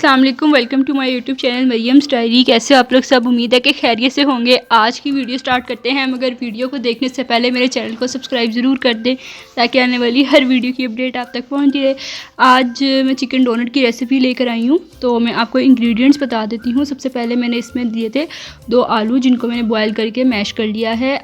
अस्सलाम वालेकुम, welcome to my YouTube channel Mariam's diary. कैसे हो आप लोग सब? उम्मीद है कि खैरियत से होंगे। आज की वीडियो स्टार्ट करते हैं, मगर वीडियो को देखने से पहले मेरे चैनल को सब्सक्राइब ज़रूर कर दें ताकि आने वाली हर वीडियो की अपडेट आप तक पहुंचती रहे। आज मैं चिकन डोनट की रेसिपी लेकर आई हूँ, तो मैं आपको इंग्रेडिएंट्स बता देती हूँ। सबसे पहले मैंने इसमें दिए थे 2 आलू, जिनको मैंने बॉयल करके मैश कर लिया है।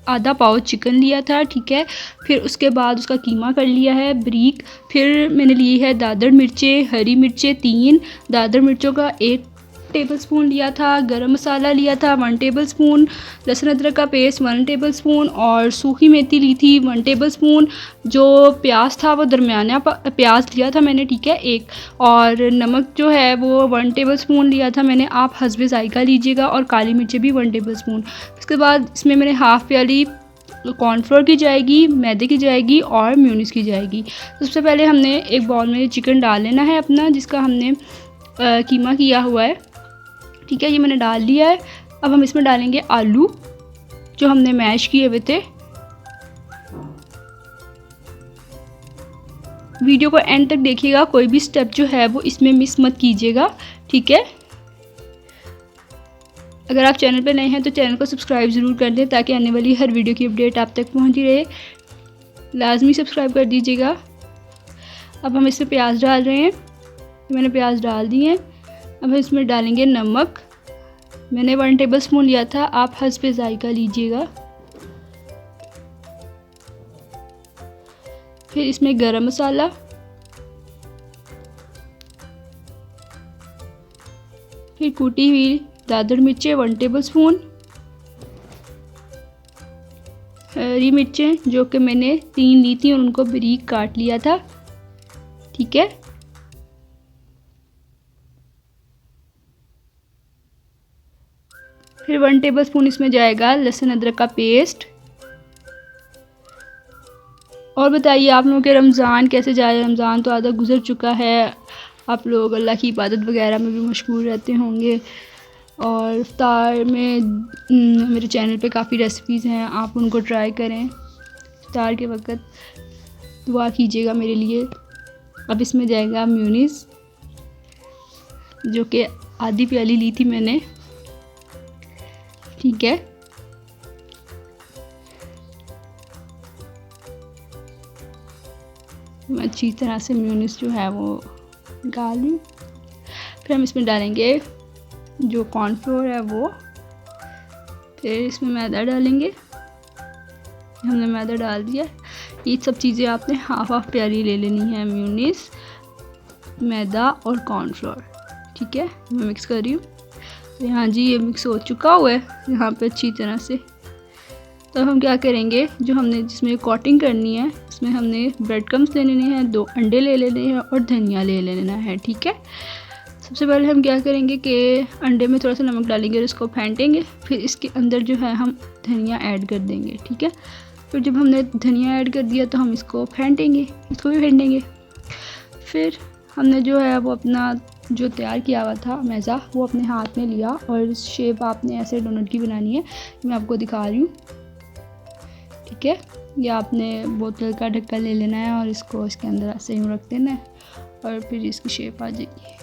आधा पाव चिकन लिया था, ठीक है। फिर उसके बाद उसका कीमा कर लिया है बारीक। फिर मैंने ली है दादर मिर्चें, हरी मिर्चें 3, दादर मिर्चों का 1 टेबलस्पून लिया था। गरम मसाला लिया था 1 टेबलस्पून, लहसुन अदरक का पेस्ट 1 टेबलस्पून और सूखी मेथी ली थी 1 टेबलस्पून। जो प्याज था वो दरमियाना प्याज लिया था मैंने, ठीक है, 1। और नमक जो है वो 1 टेबलस्पून लिया था मैंने, आप हस्बे ज़ायका लीजिएगा। और काली मिर्चें भी 1 टेबलस्पून। उसके बाद इसमें मैंने हाफ़ प्याली कॉर्नफ्लोर की जाएगी, मैदे की जाएगी और म्यूनिस की जाएगी। सबसे पहले हमने एक बाउल में चिकन डाल लेना है अपना, जिसका हमने कीमा किया हुआ है, ठीक है। ये मैंने डाल लिया है। अब हम इसमें डालेंगे आलू जो हमने मैश किए हुए थे। वीडियो को एंड तक देखिएगा, कोई भी स्टेप जो है वो इसमें मिस मत कीजिएगा, ठीक है। अगर आप चैनल पर नए हैं तो चैनल को सब्सक्राइब ज़रूर कर दें ताकि आने वाली हर वीडियो की अपडेट आप तक पहुंचती रहे। लाजमी सब्सक्राइब कर दीजिएगा। अब हम इसमें प्याज डाल रहे हैं। मैंने प्याज डाल दिए हैं। अब हम इसमें डालेंगे नमक। मैंने 1 टेबलस्पून लिया था, आप हस्बे ज़ायका लीजिएगा। फिर इसमें गरम मसाला, फिर कूटी हुई दादर मिर्चें 1 टेबलस्पून, हरी मिर्चें जो कि मैंने 3 ली थी और उनको बारीक काट लिया था, ठीक है। फिर 1 टेबलस्पून इसमें जाएगा लहसुन अदरक का पेस्ट। और बताइए आप लोगों के रमज़ान कैसे जा रहे हैं? रमज़ान तो आधा गुजर चुका है। आप लोग अल्लाह की इबादत वगैरह में भी मशगूल रहते होंगे। और इफ्तार में मेरे चैनल पे काफ़ी रेसिपीज़ हैं, आप उनको ट्राई करें। इफ्तार के वक्त दुआ कीजिएगा मेरे लिए। अब इसमें जाएगा म्यूनिस, जो कि आधी प्याली ली थी मैंने, ठीक है। मैं अच्छी तरह से म्यूनिस जो है वो निकाल लूँ। फिर हम इसमें डालेंगे जो कॉर्नफ्लोर है वो। फिर इसमें मैदा डालेंगे। हमने मैदा डाल दिया। ये सब चीज़ें आपने हाफ प्याली ले लेनी है, म्यूनिस, मैदा और कॉर्नफ्लोर, ठीक है। मैं मिक्स कर रही हूँ। तो यहाँ जी ये मिक्स हो चुका हुआ है यहाँ पे अच्छी तरह से। तो हम क्या करेंगे, जो हमने जिसमें कोटिंग करनी है इसमें हमने ब्रेड क्रम्स ले लेने हैं, 2 अंडे ले लेने हैं और धनिया ले लेना है, ठीक है। सबसे पहले हम क्या करेंगे कि अंडे में थोड़ा सा नमक डालेंगे और इसको फेंटेंगे। फिर इसके अंदर जो है हम धनिया ऐड कर देंगे, ठीक है। फिर जब हमने धनिया ऐड कर दिया तो हम इसको फेंटेंगे, इसको भी फेंटेंगे। फिर हमने जो है वो अपना जो तैयार किया हुआ था मैदा वो अपने हाथ में लिया और शेप आपने ऐसे डोनट की बनानी है। मैं आपको दिखा रही हूँ, ठीक है। ये आपने बोतल का ढक्कन ले लेना है और इसको इसके अंदर ऐसे यूँ रख देना है और फिर इसकी शेप आ जाएगी।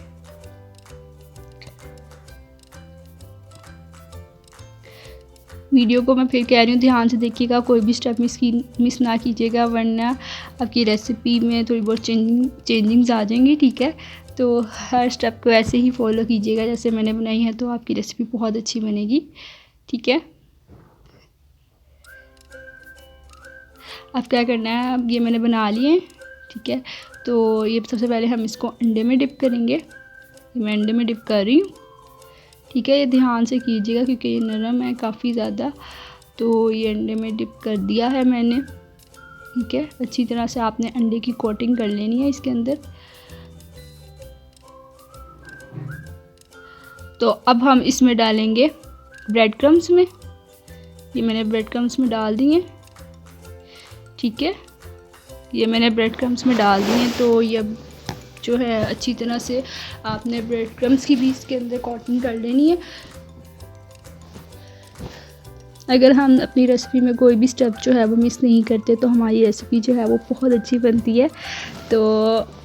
वीडियो को मैं फिर कह रही हूँ ध्यान से देखिएगा, कोई भी स्टेप मिस ना कीजिएगा, वरना आपकी रेसिपी में थोड़ी बहुत चेंजिंग्स आ जाएंगी, ठीक है। तो हर स्टेप को ऐसे ही फॉलो कीजिएगा जैसे मैंने बनाई है, तो आपकी रेसिपी बहुत अच्छी बनेगी, ठीक है। अब क्या करना है, अब ये मैंने बना लिए, ठीक है। तो ये सबसे पहले हम इसको अंडे में डिप करेंगे। मैं अंडे में डिप कर रही हूँ, ठीक है। ये ध्यान से कीजिएगा क्योंकि ये नरम है काफ़ी ज़्यादा। तो ये अंडे में डिप कर दिया है मैंने, ठीक है। अच्छी तरह से आपने अंडे की कोटिंग कर लेनी है इसके अंदर। तो अब हम इसमें डालेंगे ब्रेड क्रम्स में। ये मैंने ब्रेड क्रम्स में डाल दिए, ठीक है। ये मैंने ब्रेड क्रम्स में डाल दिए। तो ये जो है अच्छी तरह से आपने ब्रेड क्रम्स की भी इसके अंदर कोटिंग कर लेनी है। अगर हम अपनी रेसिपी में कोई भी स्टेप जो है वो मिस नहीं करते तो हमारी रेसिपी जो है वो बहुत अच्छी बनती है। तो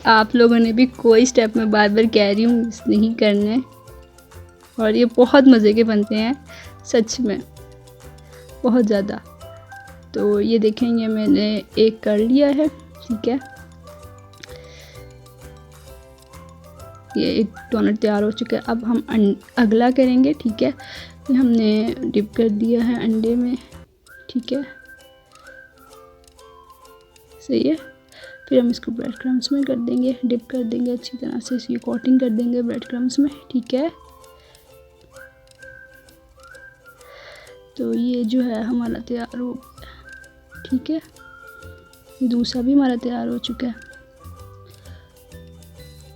आप लोगों ने भी कोई स्टेप मैं बार बार कह रही हूँ मिस नहीं करने, और ये बहुत मज़े के बनते हैं सच में, बहुत ज़्यादा। तो ये देखेंगे मैंने एक कर लिया है, ठीक है। ये एक डोनट तैयार हो चुका है। अब हम अगला करेंगे, ठीक है। ये हमने डिप कर दिया है अंडे में, ठीक है, सही है। फिर हम इसको ब्रेड क्रम्स में कर देंगे, डिप कर देंगे अच्छी तरह से, इसकी कोटिंग कर देंगे ब्रेड क्रम्स में, ठीक है। तो ये जो है हमारा तैयार हो गया, ठीक है। दूसरा भी हमारा तैयार हो चुका है।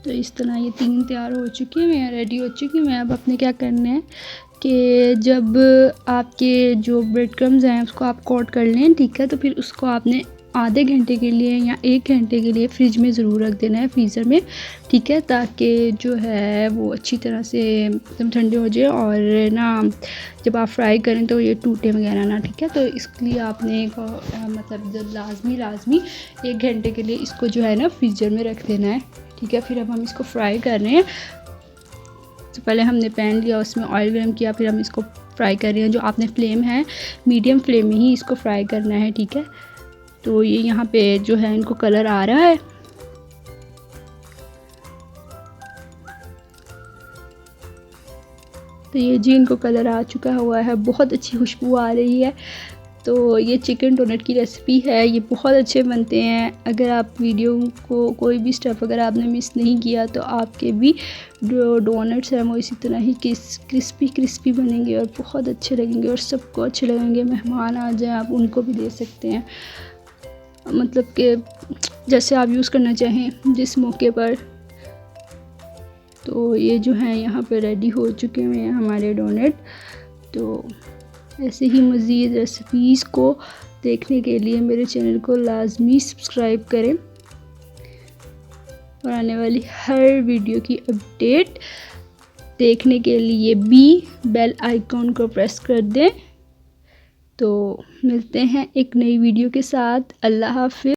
तो इस तरह ये 3 तैयार हो चुकी हैं, रेडी हो चुकी हैं। अब आपने क्या करना है कि जब आपके जो ब्रेड क्रम्स हैं उसको आप कोट कर लें, ठीक है। तो फिर उसको आपने आधे घंटे के लिए या 1 घंटे के लिए फ्रिज में ज़रूर रख देना है, फ्रीज़र में, ठीक है, ताकि जो है वो अच्छी तरह से एकदम ठंडे हो जाए और ना जब आप फ्राई करें तो ये टूटे वगैरह ना, ठीक है। तो इसके लिए आपने मतलब जब लाजमी 1 घंटे के लिए इसको जो है ना फ्रीज़र में रख देना है, ठीक है। फिर अब हम इसको फ्राई कर रहे हैं। तो पहले हमने पैन लिया, उसमें ऑयल गर्म किया, फिर हम इसको फ्राई कर रहे हैं। जो आपने फ्लेम है मीडियम फ्लेम में ही इसको फ्राई करना है, ठीक है। तो ये यहाँ पे जो है इनको कलर आ रहा है, तो ये जी इनको कलर आ चुका हुआ है, बहुत अच्छी खुशबू आ रही है। तो ये चिकन डोनट की रेसिपी है, ये बहुत अच्छे बनते हैं। अगर आप वीडियो को कोई भी स्टेप अगर आपने मिस नहीं किया तो आपके भी जो डोनट्स हैं वो इसी तरह ही क्रिस्पी बनेंगे और बहुत अच्छे लगेंगे और सबको अच्छे लगेंगे। मेहमान आ जाए आप उनको भी दे सकते हैं, मतलब कि जैसे आप यूज़ करना चाहें जिस मौके पर। तो ये जो है यहाँ पे रेडी हो चुके हैं हमारे डोनट। तो ऐसे ही मज़ीद रेसिपीज़ को देखने के लिए मेरे चैनल को लाजमी सब्सक्राइब करें और आने वाली हर वीडियो की अपडेट देखने के लिए भी बेल आइकॉन को प्रेस कर दें। तो मिलते हैं एक नई वीडियो के साथ। अल्लाह हाफ़िज़।